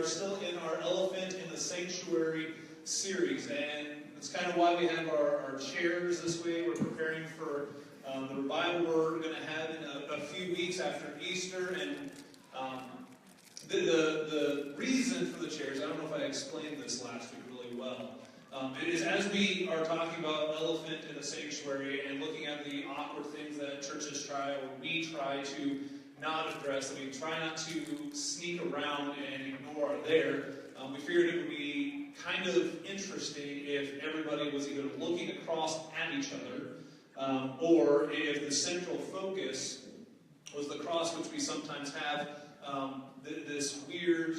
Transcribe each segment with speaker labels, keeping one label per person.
Speaker 1: still in our Elephant in the Sanctuary series, and that's kind of why we have our chairs this way. We're preparing for the revival we're going to have in a few weeks after Easter, and the reason for the chairs, I don't know if I explained this last week really well, it is as we are talking about Elephant in the Sanctuary and looking at the awkward things that churches try, or we try to not address, that we try not to sneak around and ignore there, we figured it would be kind of interesting if everybody was either looking across at each other, or if the central focus was the cross, which we sometimes have this weird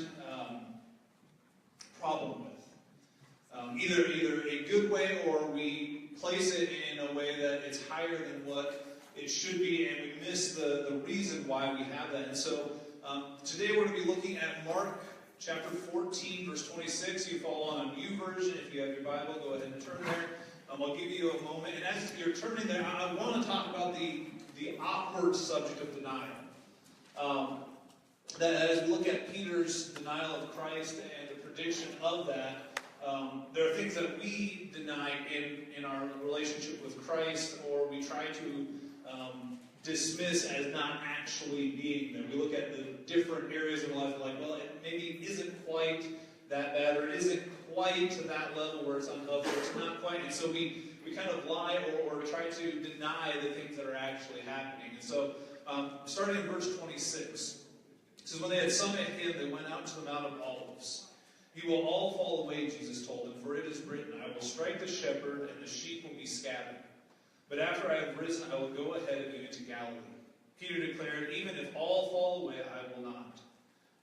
Speaker 1: problem with. Either a good way, or we place it in a way that it's higher than what it should be, and we miss the reason why we have that. And so today we're going to be looking at Mark chapter 14, verse 26. You follow on a new version. If you have your Bible, go ahead and turn there. I'll give you a moment. And as you're turning there, I want to talk about the awkward subject of denial. That as we look at Peter's denial of Christ and the prediction of that, there are things that we deny in our relationship with Christ, or we try to dismiss as not actually being there. We look at the different areas of life like, well, it maybe isn't quite that bad, or it isn't quite to that level where it's unhealthy, or it's not quite. And so we kind of lie or try to deny the things that are actually happening. And so starting in verse 26, it says, when they had sung a hymn, they went out to the Mount of Olives. You will all fall away, Jesus told them, for it is written, I will strike the shepherd, and the sheep will be scattered. But after I have risen, I will go ahead of you into Galilee. Peter declared, even if all fall away, I will not.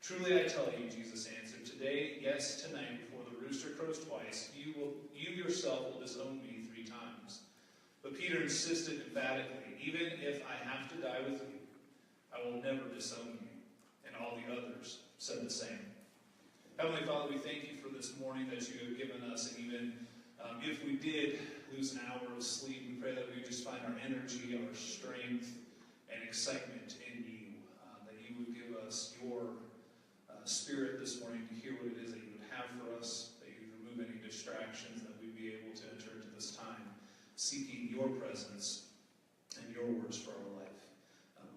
Speaker 1: Truly I tell you, Jesus answered, today, yes, tonight, before the rooster crows twice, you yourself will disown me 3 times. But Peter insisted emphatically, even if I have to die with you, I will never disown you. And all the others said the same. Heavenly Father, we thank you for this morning that you have given us, and even if we did lose an hour of sleep, we pray that we just find our energy, our strength, and excitement in you, that you would give us your spirit this morning to hear what it is that you would have for us, that you would remove any distractions, that we'd be able to enter into this time seeking your presence and your words for our life.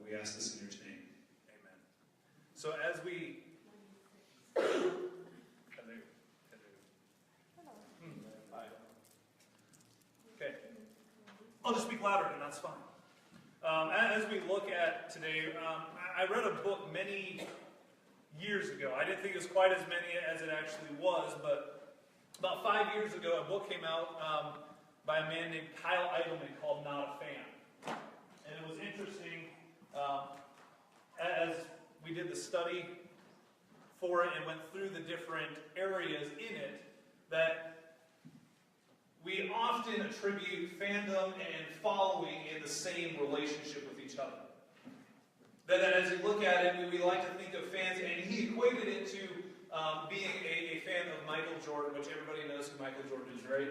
Speaker 1: We ask this in your name. Amen. So as we... Okay. I'll just speak louder, and that's fine. As we look at today, I read a book many years ago. I didn't think it was quite as many as it actually was, but about 5 years ago, a book came out by a man named Kyle Idleman called Not a Fan. And it was interesting, as we did the study for it and went through the different areas in it, that we often attribute fandom and following in the same relationship with each other. That as we look at it, we like to think of fans, and he equated it to being a fan of Michael Jordan, which everybody knows who Michael Jordan is, right?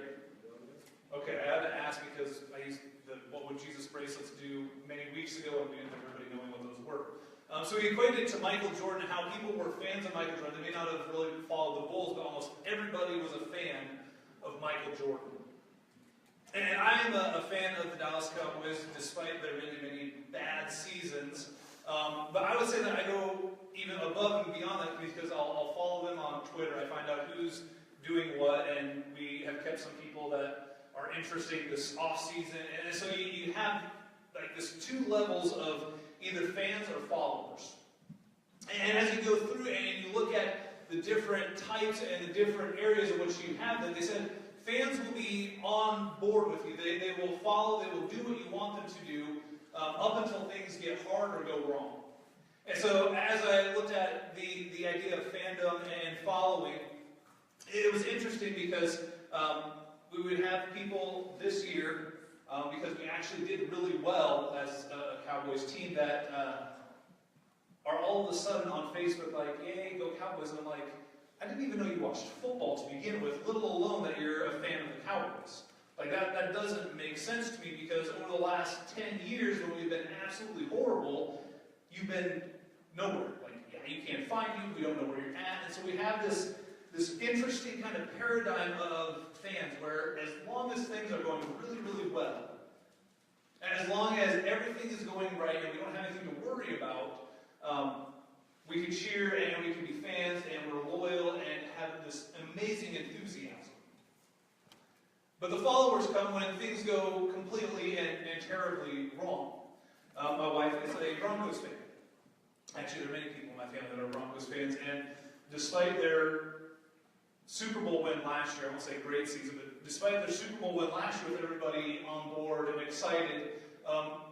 Speaker 1: Okay, I had to ask because I used the What Would Jesus bracelets do many weeks ago, and we didn't have everybody knowing what those were. So he equated it to Michael Jordan, how people were fans of Michael Jordan. They may not have really followed the Bulls, but almost everybody was a fan of Michael Jordan. And I'm a fan of the Dallas Cowboys, despite their many, many bad seasons. But I would say that I go even above and beyond that, because I'll follow them on Twitter. I find out who's doing what, and we have kept some people that are interesting this off-season. And so you have like this 2 levels of either fans or followers. And as you go through and you look at the different types and the different areas in which you have them, they said fans will be on board with you. They will follow, they will do what you want them to do up until things get hard or go wrong. And so as I looked at the idea of fandom and following, it was interesting because we would have people this year, because we actually did really well as a Cowboys team, that are all of a sudden on Facebook like, yay, go Cowboys. And I'm like, I didn't even know you watched football to begin with, little alone that you're a fan of the Cowboys. Like, that doesn't make sense to me, because over the last 10 years, when we've been absolutely horrible, you've been nowhere. Like, yeah, you can't find you, we don't know where you're at. And so we have this interesting kind of paradigm of fans where as long as things are going really, really well, and as long as everything is going right and we don't have anything to worry about, we can cheer and we can be fans and we're loyal and have this amazing enthusiasm. But the followers come when things go completely and terribly wrong. My wife is a Broncos fan. Actually, there are many people in my family that are Broncos fans, and despite their Super Bowl win last year, I won't say great season, but despite their Super Bowl win last year with everybody on board and excited,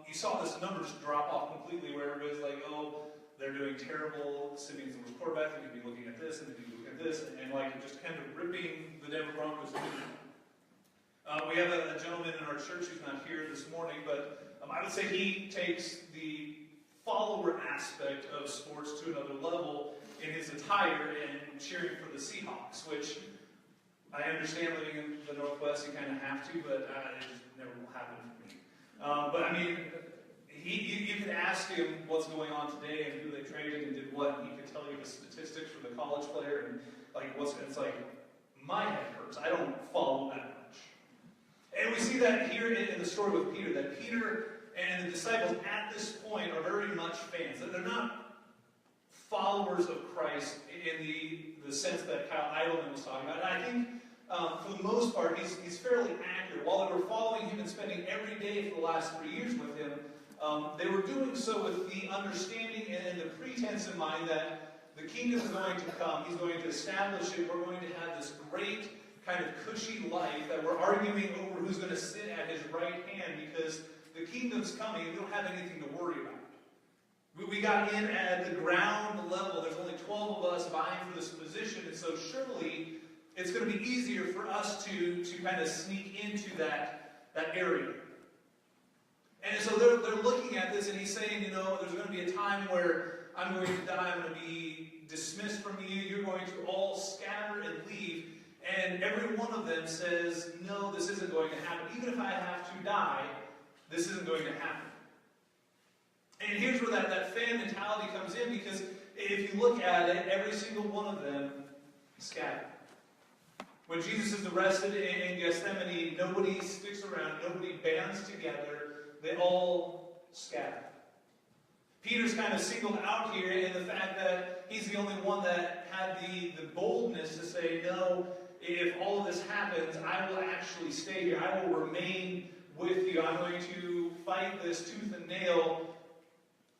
Speaker 1: you saw this number just drop off completely where everybody's like, oh, they're doing terrible. Simeon's the worst quarterback. They could be looking at this and they could be looking at this, and like just kind of ripping the Denver Broncos. We have a gentleman in our church who's not here this morning, but I would say he takes the follower aspect of sports to another level in his attire and cheering for the Seahawks, which I understand living in the Northwest, you kind of have to, but it just never will happen for me. But I mean, you could ask him what's going on today and who they traded and did what, and he could tell you the statistics for the college player and like it's like my head hurts. I don't follow that much. And we see that here in the story with Peter, that Peter and the disciples at this point are very much fans. They're not followers of Christ in the sense that Kyle Idleman was talking about. And I think for the most part, he's fairly accurate. While they were following him and spending every day for the last 3 years with him, they were doing so with the understanding and the pretense in mind that the kingdom is going to come. He's going to establish it. We're going to have this great kind of cushy life that we're arguing over who's going to sit at his right hand because the kingdom's coming and we don't have anything to worry about. We got in at the ground level. There's only 12 of us vying for this position, and so surely it's going to be easier for us to kind of sneak into that area. And so they're looking at this, and he's saying, you know, there's going to be a time where I'm going to die, I'm going to be dismissed from you, you're going to all scatter and leave. And every one of them says, no, this isn't going to happen. Even if I have to die, this isn't going to happen. And here's where that fan mentality comes in, because if you look at it, every single one of them scattered. When Jesus is arrested in Gethsemane, nobody sticks around, nobody bands together, they all scatter. Peter's kind of singled out here in the fact that he's the only one that had the boldness to say, no, if all of this happens, I will actually stay here. I will remain with you. I'm going to fight this tooth and nail.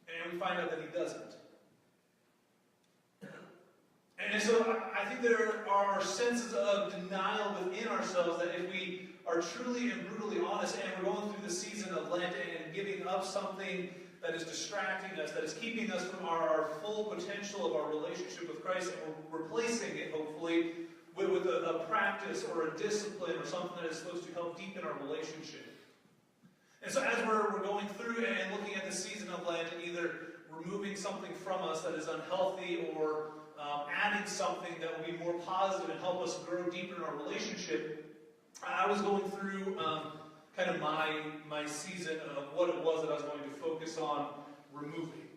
Speaker 1: And we find out that he doesn't. And so I think there are senses of denial within ourselves that if we are truly and brutally honest and we're going through the season of Lent and giving up something that is distracting us, that is keeping us from our full potential of our relationship with Christ, and we're replacing it, hopefully, with a practice or a discipline or something that is supposed to help deepen our relationship. And so as we're going through and looking at the season of Lent, and either removing something from us that is unhealthy or adding something that will be more positive and help us grow deeper in our relationship, I was going through kind of my season of what it was that I was going to focus on removing.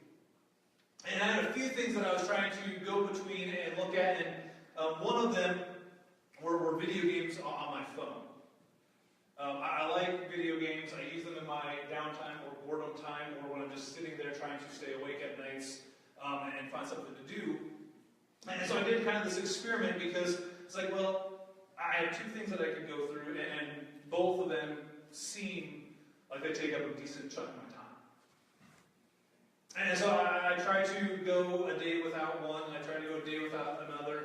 Speaker 1: And I had a few things that I was trying to go between and look at, and one of them were video games on my phone. I like video games. I use them in my downtime or boredom time, or when I'm just sitting there trying to stay awake at nights and find something to do. And so I did kind of this experiment because it's like, well, I had two things that I could go through, and both of them seem like they take up a decent chunk of my time. And so I tried to go a day without one, and I tried to go a day without another.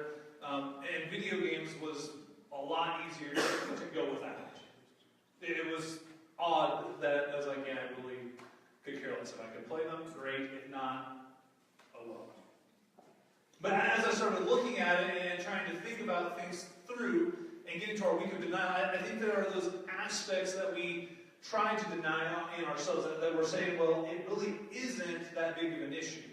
Speaker 1: And video games was a lot easier to go without. It was odd that I was like, yeah, I really could care less. If I could play them, great. If not, oh well. But as I started looking at it and trying to think about things through and getting to our week of denial, I think there are those aspects that we try to deny in ourselves that we're saying, well, it really isn't that big of an issue.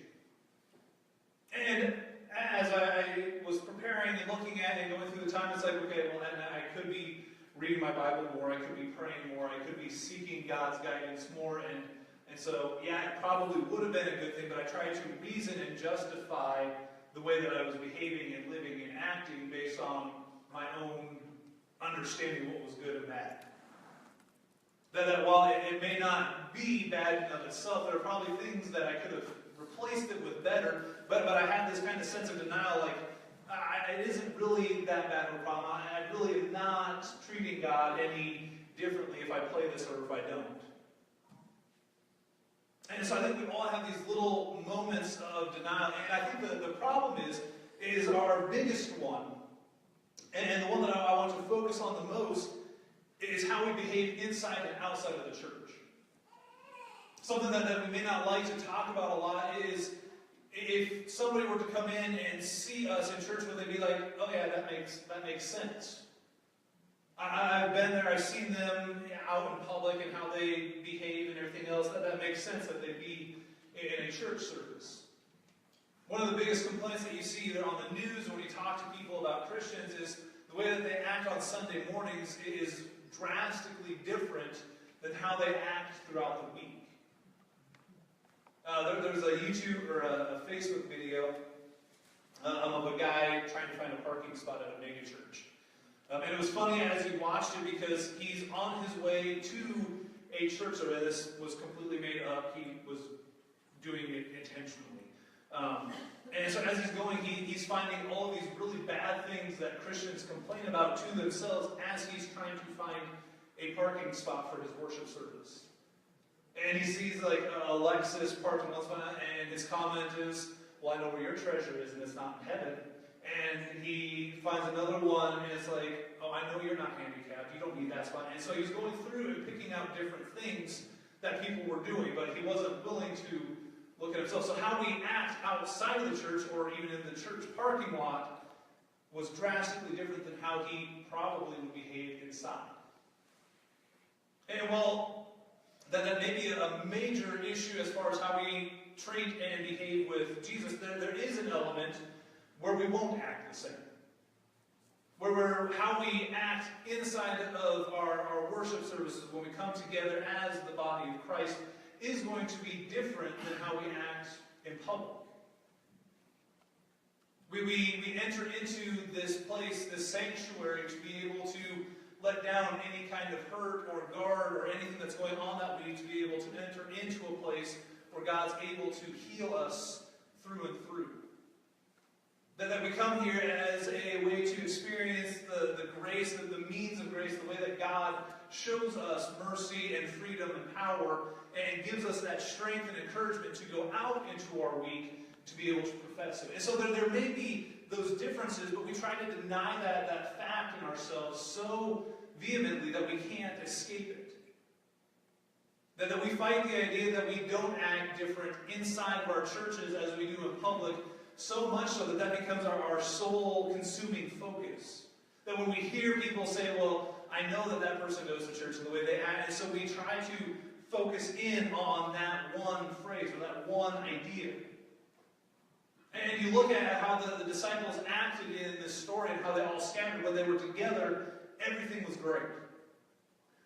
Speaker 1: And as I was preparing and looking at it and going through the time, it's like, okay, well, then I could be reading my Bible more, I could be praying more, I could be seeking God's guidance more, and And so, yeah, it probably would have been a good thing, but I tried to reason and justify the way that I was behaving and living and acting based on my own understanding what was good and bad. That while it may not be bad in and of itself, there are probably things that I could have replaced it with better, but I had this kind of sense of denial, like, it isn't really that bad of a problem. I really am not treating God any differently if I play this or if I don't. And so I think we all have these little moments of denial. And I think the problem is our biggest one, and the one that I want to focus on the most, is how we behave inside and outside of the church. Something that we may not like to talk about a lot is if somebody were to come in and see us in church, would they be like, oh yeah, that makes sense. I've been there, I've seen them out in public and how they behave and everything else. That makes sense that they'd be in a church service. One of the biggest complaints that you see either on the news or when you talk to people about Christians is the way that they act on Sunday mornings is drastically different than how they act throughout the week. There's a YouTube or a Facebook video of a guy trying to find a parking spot at a mega church. And it was funny as he watched it because he's on his way to a church service. This was completely made up. He was doing it intentionally. And so as he's going, he's finding all of these really bad things that Christians complain about to themselves as he's trying to find a parking spot for his worship service. And he sees like a Lexus parked in one spot, and his comment is, well, I know where your treasure is, and it's not in heaven. And he finds another one, and it's like, oh, I know you're not handicapped. You don't need that spot. And so he's going through and picking out different things that people were doing, but he wasn't willing to look at himself. So how we act outside of the church, or even in the church parking lot, was drastically different than how he probably would behave inside. And while that may be a major issue as far as how we treat and behave with Jesus, there is an element where we won't act the same. Where how we act inside of our worship services when we come together as the body of Christ is going to be different than how we act in public. We enter into this place, this sanctuary, to be able to let down any kind of hurt or guard or anything that's going on that we need to be able to enter into a place where God's able to heal us through and through. That we come here as a way to experience the grace, the means of grace, the way that God shows us mercy and freedom and power and gives us that strength and encouragement to go out into our week to be able to profess it. And so there may be those differences, but we try to deny that fact in ourselves so vehemently that we can't escape it. That we fight the idea that we don't act different inside of our churches as we do in public, so much so that becomes our soul-consuming focus. That when we hear people say, well, I know that person goes to church and the way they act, and so we try to focus in on that one phrase or that one idea. And you look at how the disciples acted in this story and how they all scattered. When they were together, everything was great.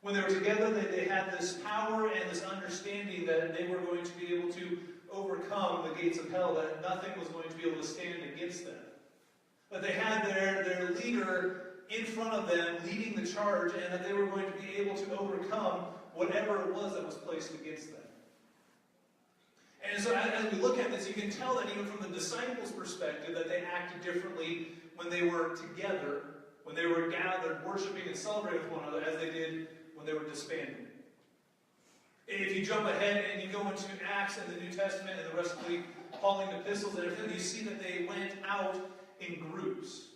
Speaker 1: When they were together, they had this power and this understanding that they were going to be able to overcome the gates of hell, that nothing was going to be able to stand against them. That they had their leader in front of them leading the charge, and that they were going to be able to overcome whatever it was that was placed against them. And so as we look at this, you can tell that even from the disciples' perspective, that they acted differently when they were together, when they were gathered, worshiping and celebrating with one another, as they did when they were disbanded. If you jump ahead and you go into Acts and the New Testament and the rest of the Pauline epistles and everything, you see that they went out in groups.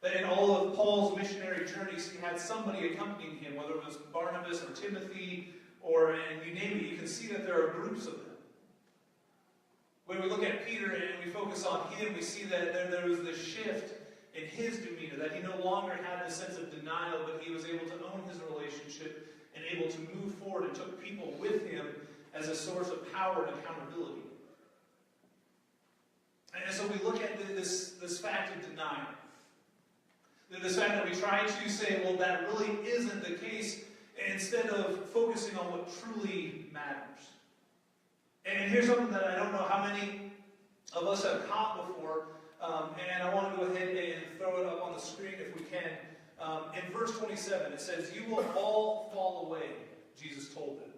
Speaker 1: That in all of Paul's missionary journeys, he had somebody accompanying him, whether it was Barnabas or Timothy, and you name it, you can see that there are groups of them. When we look at Peter and we focus on him, we see that there was this shift in his demeanor, that he no longer had this sense of denial, but he was able to own his relationship and able to move forward and took people with him as a source of power and accountability. And so we look at this fact of denial. This fact that we try to say, well, that really isn't the case, instead of focusing on what truly matters. And here's something that I don't know how many of us have caught before, and I want to go ahead and throw it up on the screen if we can. In verse 27, it says, "You will all fall away," Jesus told them.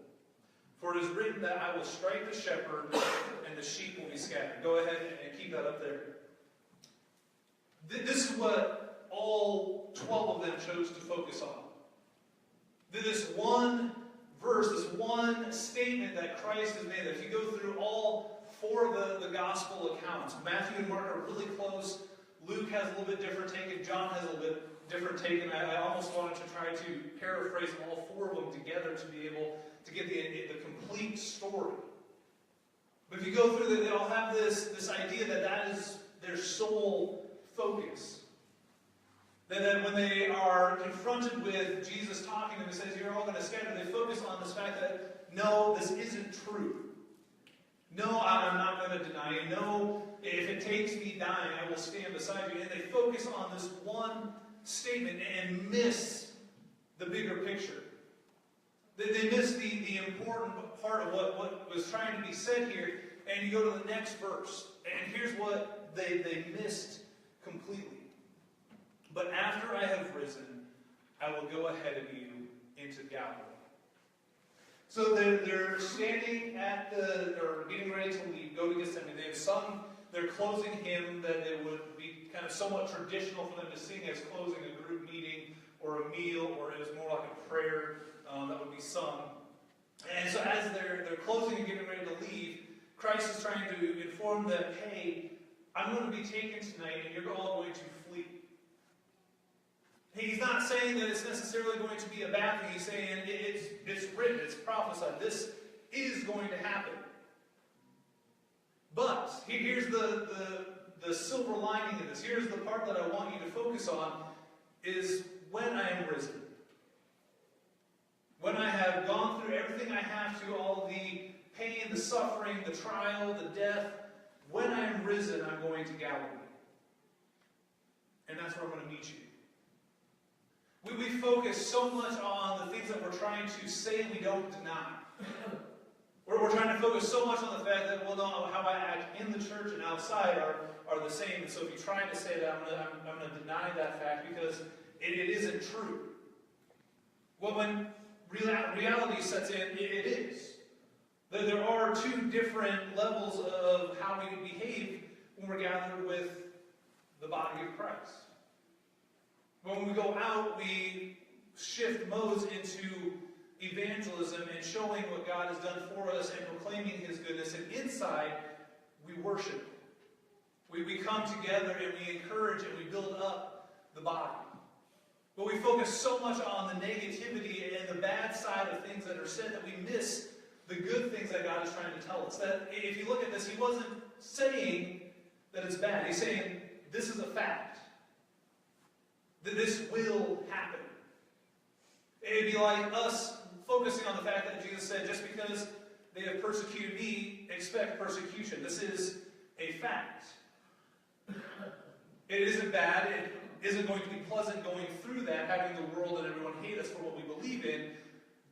Speaker 1: "For it is written that I will strike the shepherd, and the sheep will be scattered." Go ahead and keep that up there. This is what all 12 of them chose to focus on. This one verse, this one statement that Christ has made. If you go through all 4 of the gospel accounts, Matthew and Mark are really close. Luke has a little bit different take, and John has a little bit different take. And I almost wanted to try to paraphrase all 4 of them together to be able to get the complete story. But if you go through, they all have this idea that is their sole focus. That when they are confronted with Jesus talking to them and says, "You're all going to scatter," they focus on this fact that, no, this isn't true. No, I'm not going to deny you. No, if it takes me dying, I will stand beside you. And they focus on this one statement and miss the bigger picture. They miss the important part of what was trying to be said here. And you go to the next verse, and here's what they missed completely. "But after I have risen, I will go ahead of you into Galilee." So they're standing or getting ready to leave, go to Gethsemane. They have sung their closing hymn that it would be kind of somewhat traditional for them to sing as closing a group meeting or a meal, or it was more like a prayer that would be sung. And so as they're closing and getting ready to leave, Christ is trying to inform them, "Hey, I'm going to be taken tonight, and you're all going to flee." He's not saying that it's necessarily going to be a bad thing. He's saying it's written, it's prophesied. This is going to happen. But here's the silver lining of this. Here's the part that I want you to focus on, is when I am risen. When I have gone through everything I have to, all the pain, the suffering, the trial, the death, when I am risen, I'm going to Galilee. And that's where I'm going to meet you. We focus so much on the things that we're trying to say we don't deny. We're trying to focus so much on the fact that, well, no, how I act in the church and outside are the same. And so if you try to say that, I'm going to deny that fact because it isn't true. Well, when reality sets in, it is. There are 2 different levels of how we behave when we're gathered with the body of Christ. When we go out, we shift modes into evangelism and showing what God has done for us and proclaiming His goodness. And inside, we worship. We come together and we encourage and we build up the body. But we focus so much on the negativity and the bad side of things that are said that we miss the good things that God is trying to tell us. That if you look at this, He wasn't saying that it's bad. He's saying this is a fact. That this will happen. It'd be like us focusing on the fact that Jesus said, just because they have persecuted me, expect persecution. This is a fact. It isn't bad. It isn't going to be pleasant going through that, having the world and everyone hate us for what we believe in,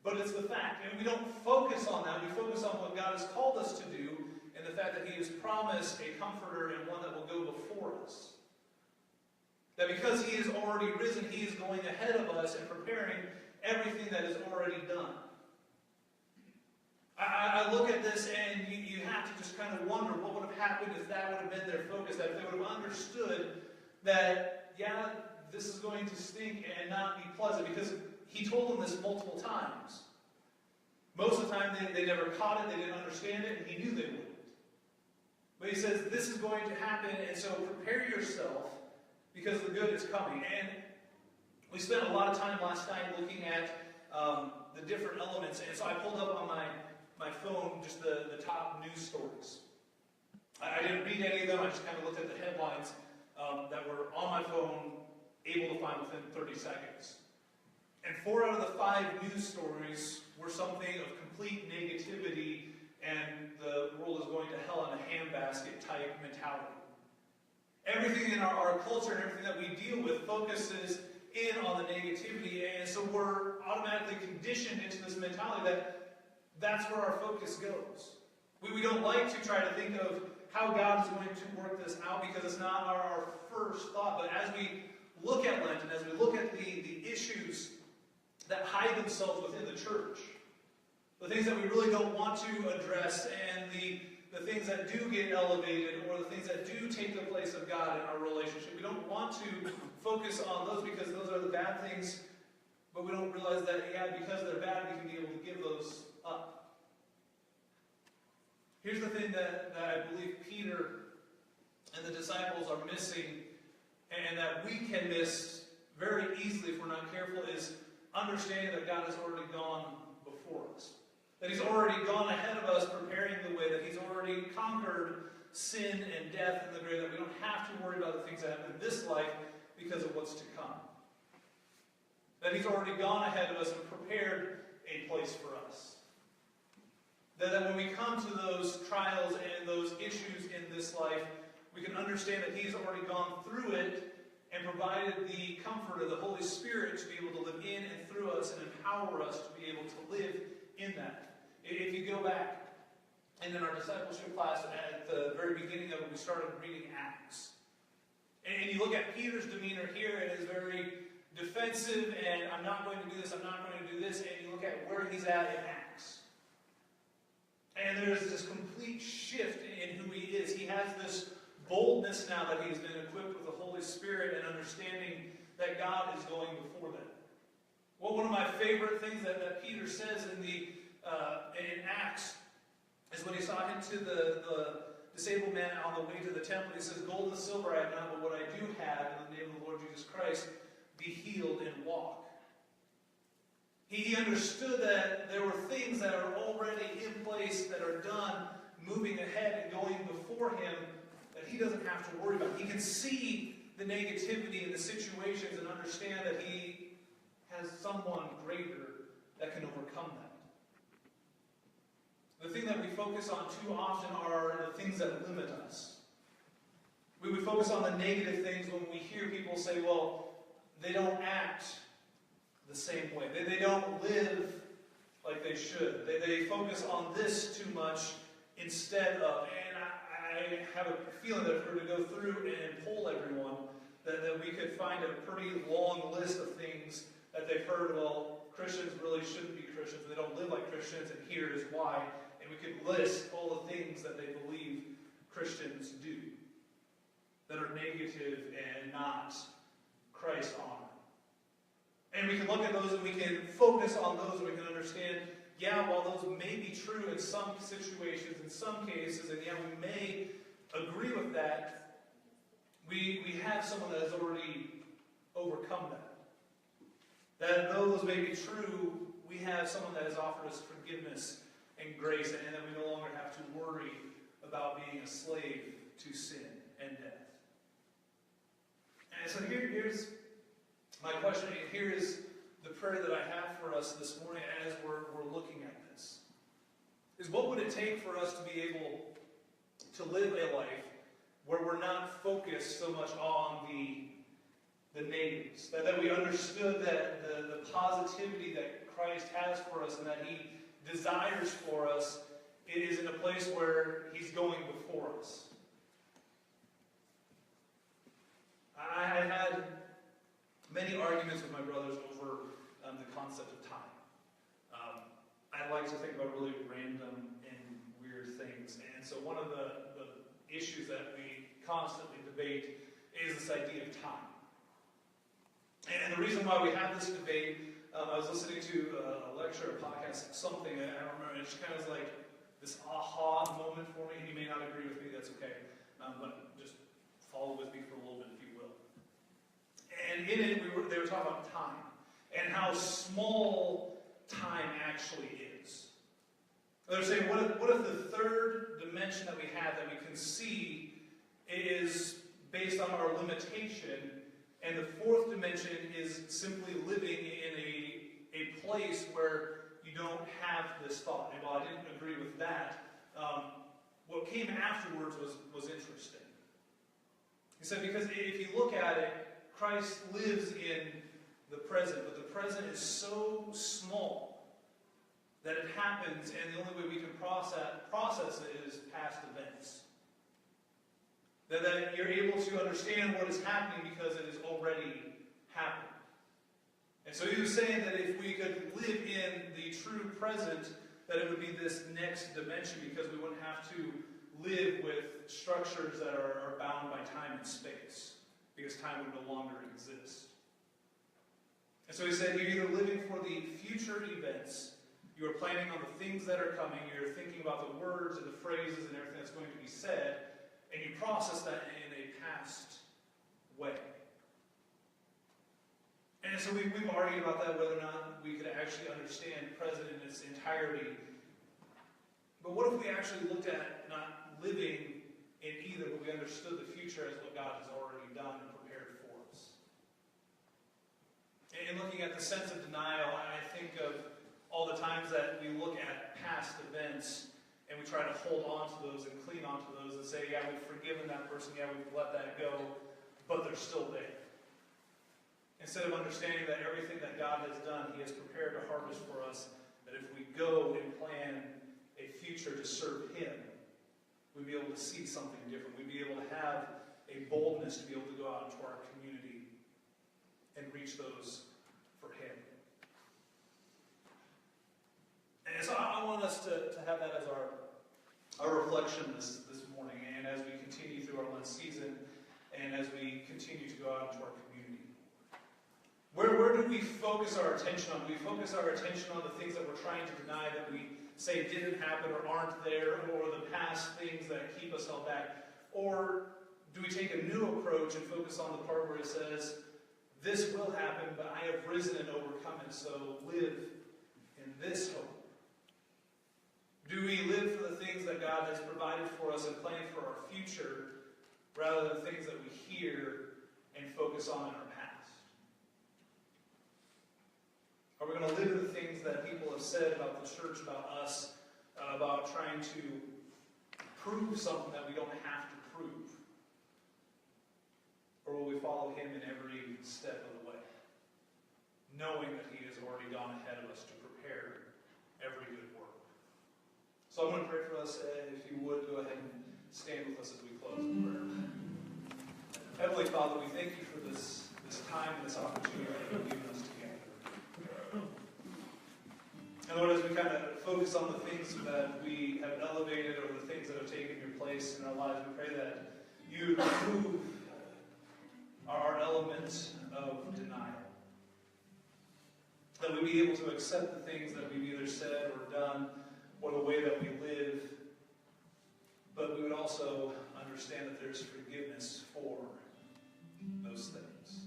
Speaker 1: but it's the fact. And we don't focus on that. We focus on what God has called us to do and the fact that He has promised a comforter and one that will go before us. That because He is already risen, He is going ahead of us and preparing everything that is already done. I look at this and you have to just kind of wonder what would have happened if that would have been their focus, that if they would have understood that, yeah, this is going to stink and not be pleasant, because He told them this multiple times. Most of the time they never caught it, they didn't understand it, and He knew they wouldn't. But He says, this is going to happen, and so prepare yourself, because the good is coming. And we spent a lot of time last night looking at the different elements, and so I pulled up on my phone just the top news stories. I didn't read any of them, I just kind of looked at the headlines that were on my phone, able to find within 30 seconds. And 4 out of the 5 news stories were something of complete negativity and the world is going to hell in a handbasket type mentality. Everything in our culture and everything that we deal with focuses in on the negativity, and so we're automatically conditioned into this mentality that that's where our focus goes. We don't like to try to think of how God is going to work this out because it's not our first thought. But as we look at Lent and as we look at the issues that hide themselves within the church, the things that we really don't want to address, and the things that do get elevated, or the things that do take the place of God in our relationship, we don't want to focus on those because those are the bad things, but we don't realize that, yeah, because they're bad, we can be able to give those up. Here's the thing that I believe Peter and the disciples are missing, and that we can miss very easily if we're not careful, is understanding that God has already gone before us. That He's already gone ahead of us, preparing the way, that He's already conquered sin and death in the grave, that we don't have to worry about the things that happen in this life because of what's to come. That He's already gone ahead of us and prepared a place for us. That when we come to those trials and those issues in this life, we can understand that He's already gone through it and provided the comfort of the Holy Spirit to be able to live in and through us and empower us to be able to live in that. If you go back, and in our discipleship class at the very beginning of it, we started reading Acts. And you look at Peter's demeanor here, it is very defensive, and I'm not going to do this, I'm not going to do this, and you look at where he's at in Acts. And there's this complete shift in who he is. He has this boldness now that he's been equipped with the Holy Spirit and understanding that God is going before them. Well, one of my favorite things that Peter says in Acts is when he's talking to the disabled man on the way to the temple. He says, "Gold and silver I have not, but what I do have, in the name of the Lord Jesus Christ, be healed and walk." He understood that there were things that are already in place, that are done, moving ahead and going before him, that he doesn't have to worry about. He can see the negativity in the situations and understand that he has someone greater that can overcome that. The thing that we focus on too often are the things that limit us. We would focus on the negative things when we hear people say, well, they don't act the same way. They don't live like they should. They focus on this too much instead of, and I have a feeling that if we were to go through and poll everyone, that we could find a pretty long list of things that they've heard, well, Christians really shouldn't be Christians. They don't live like Christians, and here is why. And we could list all the things that they believe Christians do that are negative and not Christ honoring. And we can look at those and we can focus on those and we can understand, yeah, while those may be true in some situations, in some cases, and yeah, we may agree with that, we have someone that has already overcome that. That though those may be true, we have someone that has offered us forgiveness and grace, and that we no longer have to worry about being a slave to sin and death. And so here's my question. Here is the prayer that I have for us this morning as we're looking at this. Is what would it take for us to be able to live a life where we're not focused so much on the negatives, that we understood that the positivity that Christ has for us and that He desires for us is in a place where He's going before us. I had many arguments with my brothers over the concept of time. I like to think about really random and weird things. And so one of the issues that we constantly debate is this idea of time. And the reason why we have this debate, I was listening to a lecture, a podcast, something, I don't remember, and it just kind of was like this aha moment for me. You may not agree with me, that's okay. But just follow with me for a little bit, if you will. And in it, they were talking about time and how small time actually is. They're saying, what if the third dimension that we have that we can see is based on our limitation, and the fourth dimension is simply living in a place where you don't have this thought. And while I didn't agree with that, what came afterwards was interesting. He said, because if you look at it, Christ lives in the present, but the present is so small that it happens, and the only way we can process it is past events. That you're able to understand what is happening because it has already happened. And so he was saying that if we could live in the true present, that it would be this next dimension, because we wouldn't have to live with structures that are bound by time and space, because time would no longer exist. And so he said, you're either living for the future events, you are planning on the things that are coming, you're thinking about the words and the phrases and everything that's going to be said, and you process that in a past way. And so we've argued about that, whether or not we could actually understand present in its entirety. But what if we actually looked at not living in either, but we understood the future as what God has already done and prepared for us? And looking at the sense of denial, I think of all the times that we look at past events and we try to hold on to those and cling on to those and say, yeah, we've forgiven that person, yeah, we've let that go, but they're still there. Instead of understanding that everything that God has done, He has prepared to harvest for us, that if we go and plan a future to serve Him, we'd be able to see something different. We'd be able to have a boldness to be able to go out into our community and reach those for Him. And so I want us to have that as our reflection this morning, and as we continue through our Lent season, and as we continue to go out into our community. Where do we focus our attention on? Do we focus our attention on the things that we're trying to deny, that we say didn't happen or aren't there, or the past things that keep us held back? Or do we take a new approach and focus on the part where it says, this will happen, but I have risen and overcome it, so live in this hope? Do we live for the things that God has provided for us and plan for our future, rather than things that we hear and focus on in our past? Are we going to live in the things that people have said about the church, about us, about trying to prove something that we don't have to prove? Or will we follow Him in every step of the way, knowing that He has already gone ahead of us to prepare every good work? So I'm going to pray for us, and if you would, go ahead and stand with us as we close in prayer. Heavenly Father, we thank you for this time and this opportunity that you've given us together. And Lord, as we kind of focus on the things that we have elevated, or the things that have taken your place in our lives, we pray that you remove our element of denial. That we be able to accept the things that we've either said or done, or the way that we live, but we would also understand that there's forgiveness for those things.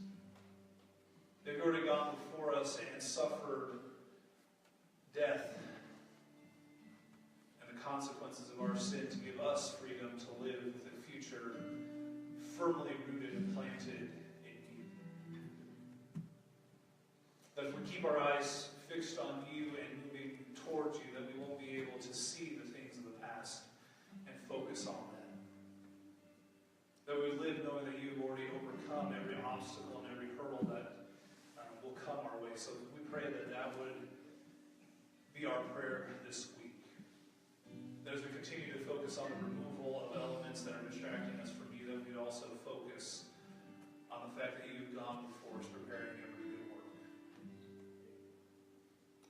Speaker 1: They've already gone before us and suffered death and the consequences of our sin to give us freedom to live with a future firmly rooted and planted in you. That if we keep our eyes fixed on you and moving towards you, that we won't be able to see the things of the past and focus on them. That we live knowing that you've already overcome every obstacle and every hurdle that will come our way. So we pray that that would be our prayer this week. That as we continue to focus on the removal of elements that are distracting us from you, that we'd also focus on the fact that you've gone before us, preparing every good work.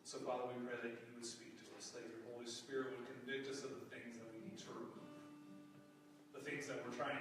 Speaker 1: So Father, we pray that you would speak to us, that your Holy Spirit would convict us of the things that we need to remove, the things that we're trying